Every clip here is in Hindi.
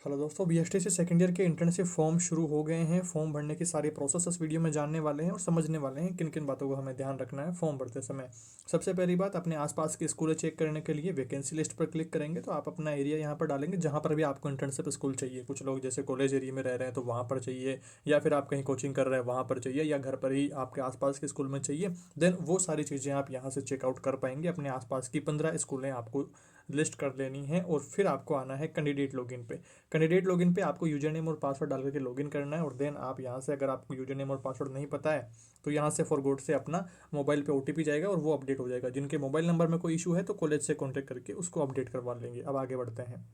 हेलो दोस्तों, बीएसटीसी सेकंड ईयर के इंटर्नशिप फॉर्म शुरू हो गए हैं। फॉर्म भरने की सारी प्रोसेस इस वीडियो में जानने वाले हैं और समझने वाले हैं किन किन बातों को हमें ध्यान रखना है फॉर्म भरते समय। सबसे पहली बात, अपने आसपास की स्कूलें चेक करने के लिए वैकेंसी लिस्ट पर क्लिक करेंगे तो आप अपना एरिया यहाँ पर डालेंगे जहाँ पर भी आपको इंटर्नशिप स्कूल चाहिए। कुछ लोग जैसे कॉलेज एरिया में रह रहे हैं तो वहाँ पर चाहिए, या फिर आप कहीं कोचिंग कर रहे हैं वहाँ पर चाहिए, या घर पर ही आपके आसपास के स्कूल में चाहिए। देन वो सारी चीज़ें आप यहाँ से चेकआउट कर पाएंगे। अपने आसपास की 15 स्कूलें आपको लिस्ट कर लेनी है और फिर आपको आना है कैंडिडेट लॉगिन पे। कैंडिडेट लॉगिन पे आपको यूजर नेम और पासवर्ड डाल करके लॉगिन करना है और देन आप यहाँ से, अगर आपको यूजर नेम और पासवर्ड नहीं पता है तो यहाँ से फॉरगॉट से अपना मोबाइल पे ओटीपी जाएगा और वो अपडेट हो जाएगा। जिनके मोबाइल नंबर में कोई इशू है तो कॉलेज से कॉन्टैक्ट करके उसको अपडेट करवा लेंगे। अब आगे बढ़ते हैं।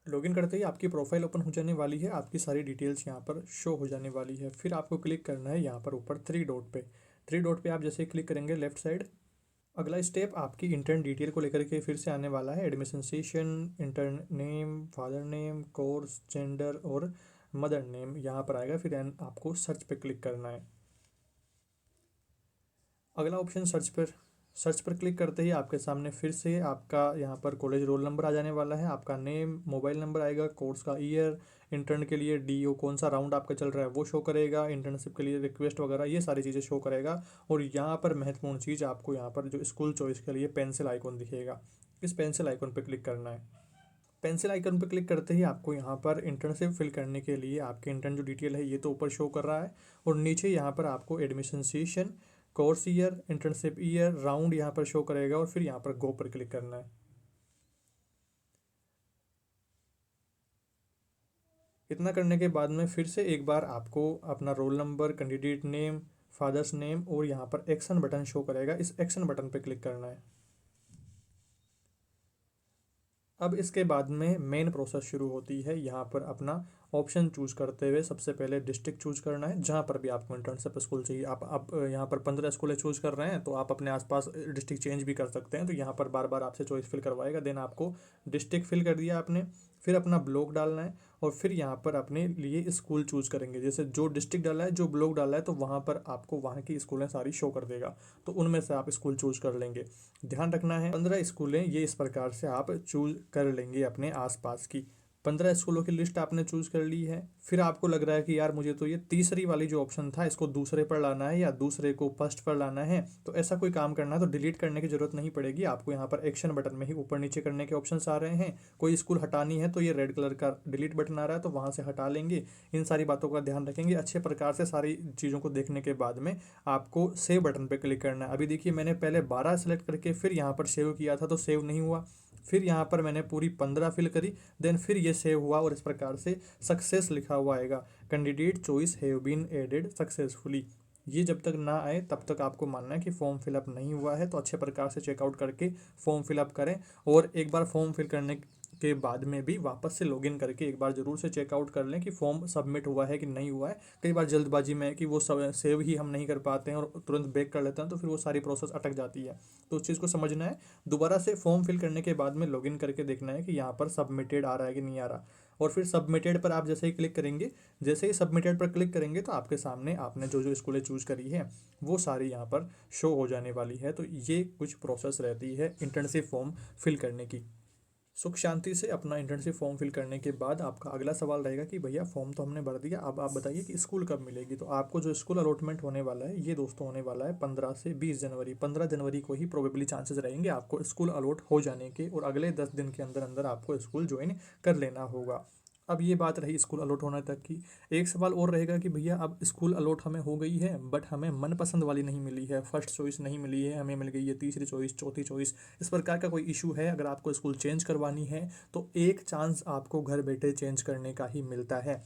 लॉगिन करते ही आपकी प्रोफाइल ओपन हो जाने वाली है, आपकी सारी डिटेल्स यहाँ पर शो हो जाने वाली है। फिर आपको क्लिक करना है यहाँ पर ऊपर थ्री डॉट पे आप जैसे क्लिक करेंगे लेफ्ट साइड, अगला स्टेप आपकी इंटर्न डिटेल को लेकर के फिर से आने वाला है। Admission session, intern name, father name, course, gender और मदर नेम यहाँ पर आएगा। फिर आपको सर्च पे क्लिक करना है। अगला ऑप्शन सर्च पर क्लिक करते ही आपके सामने फिर से आपका यहाँ पर कॉलेज रोल नंबर आ जाने वाला है, आपका नेम, मोबाइल नंबर आएगा, कोर्स का ईयर, इंटर्न के लिए डीओ कौन सा राउंड आपका चल रहा है वो शो करेगा, इंटर्नशिप के लिए रिक्वेस्ट वगैरह ये सारी चीज़ें शो करेगा। और यहाँ पर महत्वपूर्ण चीज़, आपको यहाँ पर जो स्कूल चॉइस के लिए पेंसिल आइकॉन दिखेगा, इस पेंसिल आइकॉन पर क्लिक करना है। पेंसिल आइकन पर क्लिक करते ही आपको यहाँ पर इंटर्नशिप फिल करने के लिए आपके इंटर्न जो डिटेल है ये तो ऊपर शो कर रहा है, और नीचे यहाँ पर आपको admission session, course year, internship year, round यहाँ पर शो करेगा और फिर यहाँ पर गो पर क्लिक करना है। इतना करने के बाद में फिर से एक बार आपको अपना roll number, candidate name, father's name और यहाँ पर एक्शन बटन शो करेगा, इस एक्शन बटन पर क्लिक करना है। अब इसके बाद में मेन प्रोसेस शुरू होती है। यहाँ पर अपना ऑप्शन चूज करते हुए सबसे पहले डिस्ट्रिक्ट चूज करना है जहाँ पर भी आपको इंटर्नशिप स्कूल चाहिए। आप यहाँ पर 15 स्कूलें चूज कर रहे हैं तो आप अपने आसपास डिस्ट्रिक्ट चेंज भी कर सकते हैं, तो यहाँ पर बार बार आपसे चॉइस फिल करवाएगा। देन आपको डिस्ट्रिक्ट फिल कर दिया आपने, फिर अपना ब्लॉक डालना है और फिर यहाँ पर अपने लिए स्कूल चूज करेंगे। जैसे जो डिस्ट्रिक्ट डाला है, जो ब्लॉक डाला है, तो वहाँ पर आपको वहाँ की स्कूलें सारी शो कर देगा, तो उनमें से आप स्कूल चूज कर लेंगे। ध्यान रखना है 15 स्कूलें ये इस प्रकार से आप चूज कर लेंगे अपने आसपास की। 15 स्कूलों की लिस्ट आपने चूज कर ली है। फिर आपको लग रहा है कि यार मुझे तो ये तीसरी वाली जो ऑप्शन था इसको दूसरे पर लाना है या दूसरे को फर्स्ट पर लाना है, तो ऐसा कोई काम करना है तो डिलीट करने की जरूरत नहीं पड़ेगी। आपको यहाँ पर एक्शन बटन में ही ऊपर नीचे करने के ऑप्शन आ रहे हैं। कोई स्कूल हटानी है तो ये रेड कलर का डिलीट बटन आ रहा है तो वहाँ से हटा लेंगे। इन सारी बातों का ध्यान रखेंगे अच्छे प्रकार से। सारी चीज़ों को देखने के बाद में आपको सेव बटन पर क्लिक करना है। अभी देखिए मैंने पहले 12 सेलेक्ट करके फिर यहाँ पर सेव किया था तो सेव नहीं हुआ, फिर यहाँ पर मैंने पूरी 15 फिल करी, देन फिर ये सेव हुआ और इस प्रकार से सक्सेस लिखा हुआ आएगा, candidate choice have been added successfully. ये जब तक ना आए तब तक आपको मानना है कि फॉर्म फिलअप नहीं हुआ है, तो अच्छे प्रकार से चेकआउट करके फॉर्म फिलअप करें। और एक बार फॉर्म फिल करने के बाद में भी वापस से लॉगिन करके एक बार ज़रूर से चेकआउट कर लें कि फॉर्म सबमिट हुआ है कि नहीं हुआ है। कई बार जल्दबाजी में कि वो सब सेव ही हम नहीं कर पाते हैं और तुरंत बैक कर लेते हैं तो फिर वो सारी प्रोसेस अटक जाती है, तो उस चीज़ को समझना है। दोबारा से फॉर्म फिल करने के बाद में लॉगिन करके देखना है कि यहाँ पर सबमिटेड आ रहा है कि नहीं आ रहा, और फिर सबमिटेड पर आप जैसे ही क्लिक करेंगे, जैसे ही सबमिटेड पर क्लिक करेंगे तो आपके सामने आपने जो जो स्कूलें चूज करी है वो सारी यहाँ पर शो हो जाने वाली है। तो ये कुछ प्रोसेस रहती है इंटर्नशिप फॉर्म फिल करने की। सुख शांति से अपना इंटर्नशिप फॉर्म फिल करने के बाद आपका अगला सवाल रहेगा कि भैया फॉर्म तो हमने भर दिया, अब आप बताइए कि स्कूल कब मिलेगी। तो आपको जो स्कूल अलॉटमेंट होने वाला है ये दोस्तों होने वाला है 15 से 20 जनवरी। 15 जनवरी को ही प्रोबेबली चांसेस रहेंगे आपको स्कूल अलॉट हो जाने के, और अगले 10 दिन के अंदर अंदर आपको स्कूल ज्वाइन कर लेना होगा। अब ये बात रही स्कूल अलॉट होने तक की। एक सवाल और रहेगा कि भैया अब स्कूल अलॉट हमें हो गई है बट हमें मनपसंद वाली नहीं मिली है, फर्स्ट चॉइस नहीं मिली है, हमें मिल गई है तीसरी चॉइस, चौथी चॉइस, इस प्रकार का कोई इशू है। अगर आपको स्कूल चेंज करवानी है तो एक चांस आपको घर बैठे चेंज करने का ही मिलता है,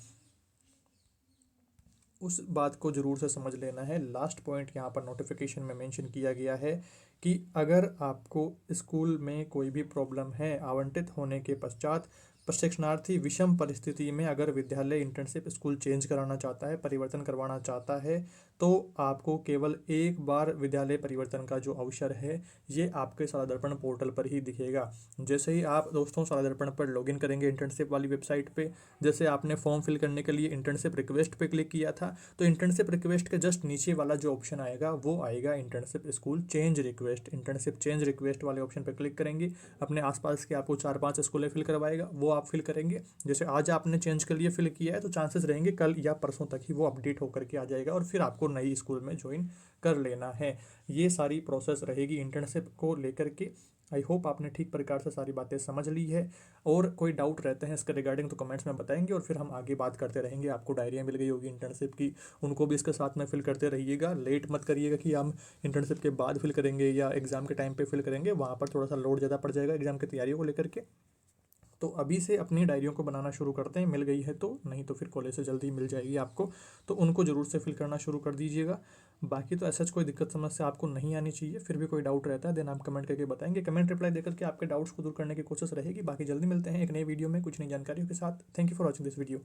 उस बात को जरूर से समझ लेना है। लास्ट पॉइंट यहाँ पर नोटिफिकेशन में मेंशन किया गया है कि अगर आपको स्कूल में कोई भी प्रॉब्लम है आवंटित होने के पश्चात, प्रशिक्षणार्थी विषम परिस्थिति में अगर विद्यालय इंटर्नशिप स्कूल चेंज कराना चाहता है, परिवर्तन करवाना चाहता है, तो आपको केवल एक बार विद्यालय परिवर्तन का जो अवसर है ये आपके साला दर्पण पोर्टल पर ही दिखेगा। जैसे ही आप दोस्तों साला दर्पण पर लॉगिन करेंगे इंटर्नशिप वाली वेबसाइट पे, जैसे आपने फॉर्म फिल करने के लिए इंटर्नशिप रिक्वेस्ट पे क्लिक किया था, तो इंटर्नशिप रिक्वेस्ट के जस्ट नीचे वाला जो ऑप्शन आएगा वो आएगा internship school change request. Internship change request वाले ऑप्शन पर क्लिक करेंगे, अपने आसपास के आपको 4-5 स्कूलें फिल करवाएगा, वो आप फिल करेंगे। जैसे आज आपने चेंज कर लिए, फिल किया है, तो चांसेस रहेंगे कल या परसों तक ही वो अपडेट होकर के आ जाएगा और फिर आपको नई स्कूल में ज्वाइन कर लेना है। ये सारी प्रोसेस रहेगी इंटर्नशिप को लेकर के। आई होप आपने ठीक प्रकार से सारी बातें समझ ली है। और कोई डाउट रहते हैं इसके रिगार्डिंग तो कमेंट्स में बताएंगे और फिर हम आगे बात करते रहेंगे। आपको डायरियाँ मिल गई होगी इंटर्नशिप की, उनको भी इसके साथ में फिल करते रहिएगा। लेट मत करिएगा कि हम इंटर्नशिप के बाद फिल करेंगे या एग्ज़ाम के टाइम पे फिल करेंगे, वहाँ पर थोड़ा सा लोड ज़्यादा पड़ जाएगा एग्ज़ाम की तैयारियों को लेकर के। तो अभी से अपनी डायरियों को बनाना शुरू करते हैं, मिल गई है तो, नहीं तो फिर कॉलेज से जल्दी मिल जाएगी आपको, तो उनको ज़रूर से फिल करना शुरू कर दीजिएगा। बाकी तो ऐसा कोई दिक्कत समस्या आपको नहीं आनी चाहिए। फिर भी कोई डाउट रहता है देन आप कमेंट करके बताएंगे, कमेंट रिप्लाई देकर के आपके डाउट्स को दूर करने की कोशिश रहेगी। बाकी जल्दी मिलते हैं एक नई वीडियो में कुछ नई जानकारियों के साथ। Thank you for watching this video.